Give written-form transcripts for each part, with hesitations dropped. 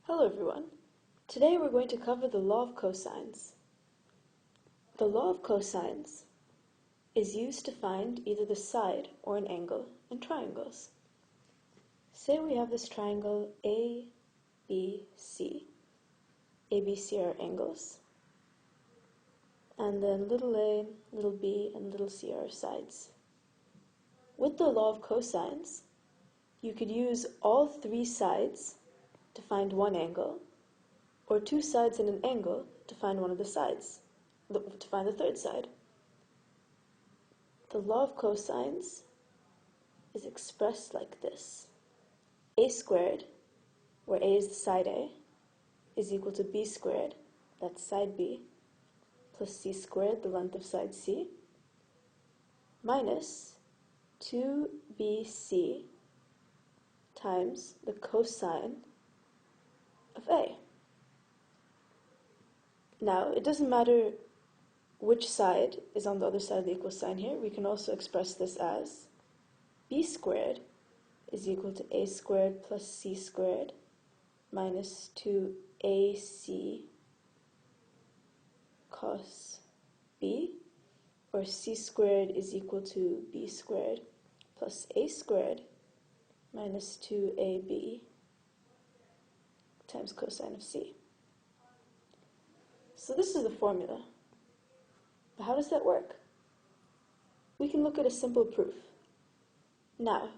Hello everyone. Today we're going to cover the law of cosines. The law of cosines is used to find either the side or an angle in triangles. Say we have this triangle A, B, C. A, B, C are angles. And then little a, little b, and little c are sides. With the law of cosines, you could use all three sides to find one angle, or two sides and an angle to find one of the sides, to find the third side. The law of cosines is expressed like this. A squared, where a is the side A, is equal to b squared, that's side B, plus c squared, the length of side C, minus 2bc times the cosine of A. Now, it doesn't matter which side is on the other side of the equal sign here. We can also express this as b squared is equal to a squared plus c squared minus 2ac cos b, or c squared is equal to b squared plus a squared minus 2ab times cosine of c. So this is the formula. But how does that work? We can look at a simple proof. Now,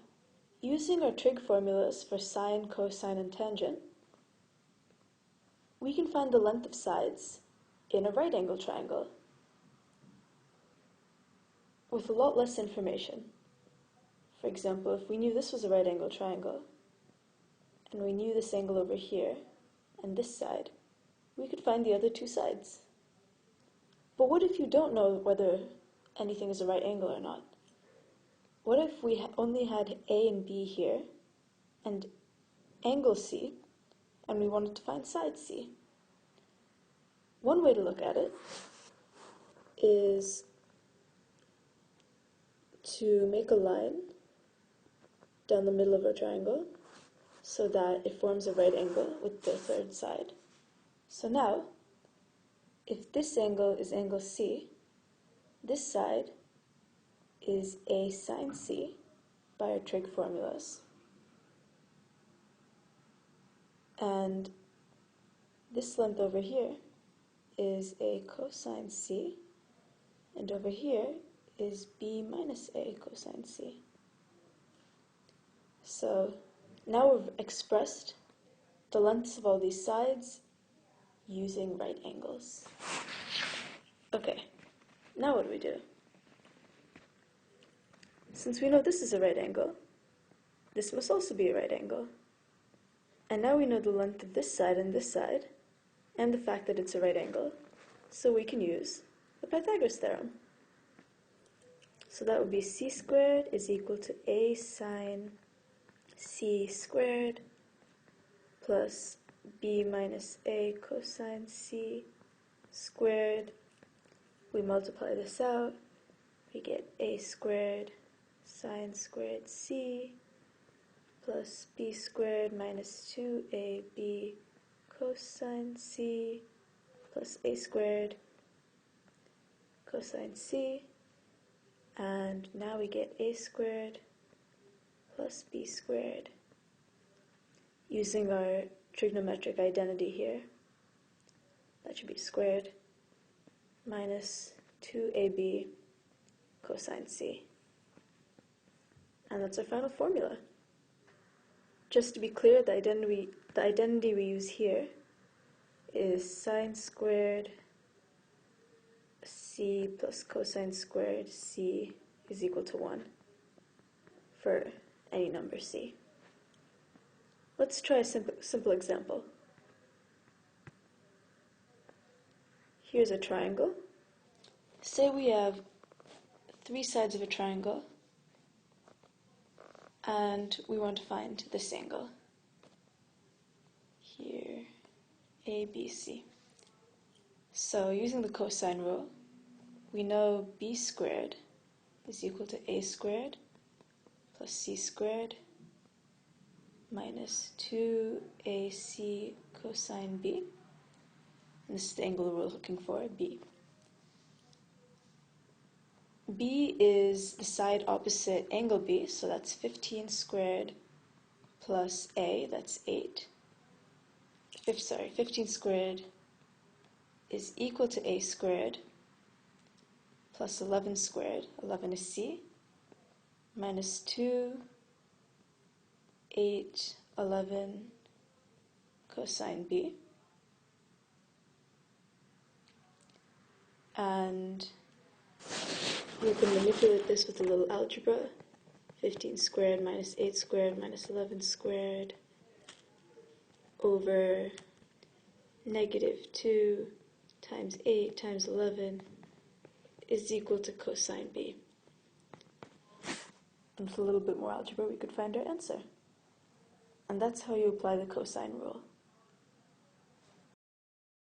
using our trig formulas for sine, cosine, and tangent, we can find the length of sides in a right angle triangle with a lot less information. For example, if we knew this was a right angle triangle, and we knew this angle over here, and this side, we could find the other two sides. But what if you don't know whether anything is a right angle or not? What if we only had A and B here, and angle C, and we wanted to find side C? One way to look at it is to make a line down the middle of our triangle so that it forms a right angle with the third side. So now, if this angle is angle C, this side is A sine C by our trig formulas. And this length over here is A cosine C, and over here is B minus A cosine C. So now we've expressed the lengths of all these sides using right angles. Okay, now what do we do? Since we know this is a right angle, this must also be a right angle. And now we know the length of this side, and the fact that it's a right angle, so we can use the Pythagoras Theorem. So that would be c squared is equal to a sine c squared plus b minus a cosine c squared. We multiply this out, we get a squared sine squared c plus b squared minus 2ab cosine c plus a squared cosine c, and now we get a squared plus b squared. Using our trigonometric identity here, that should be squared, minus 2ab cosine c. And that's our final formula. Just to be clear, the identity we use here is sine squared c plus cosine squared c is equal to 1 for any number c. Let's try a simple example. Here's a triangle. Say we have three sides of a triangle, and we want to find this angle. Here, A, B, C. So using the cosine rule, we know b squared is equal to a squared plus c squared minus 2ac cosine b. And this is the angle we're looking for, b. B is the side opposite angle B, so that's 15 squared plus A, that's 8. 15 squared is equal to A squared plus 11 squared, 11 is C, minus 2, 8, 11 cosine B. And we can manipulate this with a little algebra. 15 squared minus 8 squared minus 11 squared over negative 2 times 8 times 11 is equal to cosine B. And with a little bit more algebra, we could find our answer. And that's how you apply the cosine rule.